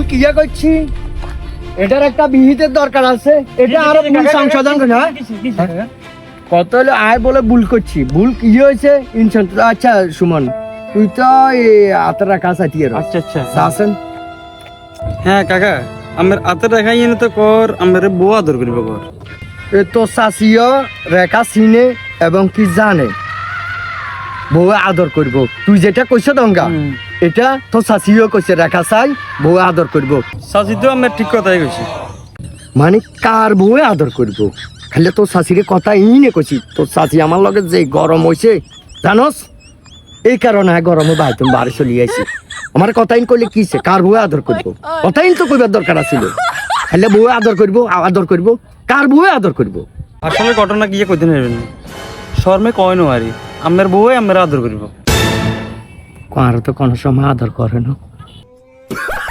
কিয়া করছি এটার একটা বিহিতের দরকার আছে এটা আরো ভুল সংশোধন করে না কত হলো আয় বলে ভুল করছি ভুল কি হয়েছে ইনশান আচ্ছা সুমন তুই তো আতরা কাছে টিয়ার আচ্ছা আচ্ছা আসেন হ্যাঁ কাকা আমার হাতে রেখাই এনে তো কর আমার বউ আদর করিব কর তো শাসিও রেখা চিনে এবং কি জানে বউ আদর করব তুই যেটা কইছ দঙ্গা এটা তো শাসিও কইছে রেখা চাই বউ আদর করব শাশি তো আমার ঠিক কথাই কইছে মানে কার বউ আদর করব খালি তোর শাশিরে কথা নে কইছি তোর শাশি আমার লগে যে গরম হইছে জানোস এই কারণে গরমে ভাই তুমি বাড়ি চলে আইছি আমার কথা কইলে কিছে কার বউ আদর করব কথা তো কইবার দরকার আছিল খালি বউ আদর করব কার বউ আদর করব আসলে ঘটনা গিয়ে কইতে নেবেন শর্মে কয় নোয়ারি আমার বউ আমার আদর করিব কার তো কোনো সময় আদর করে না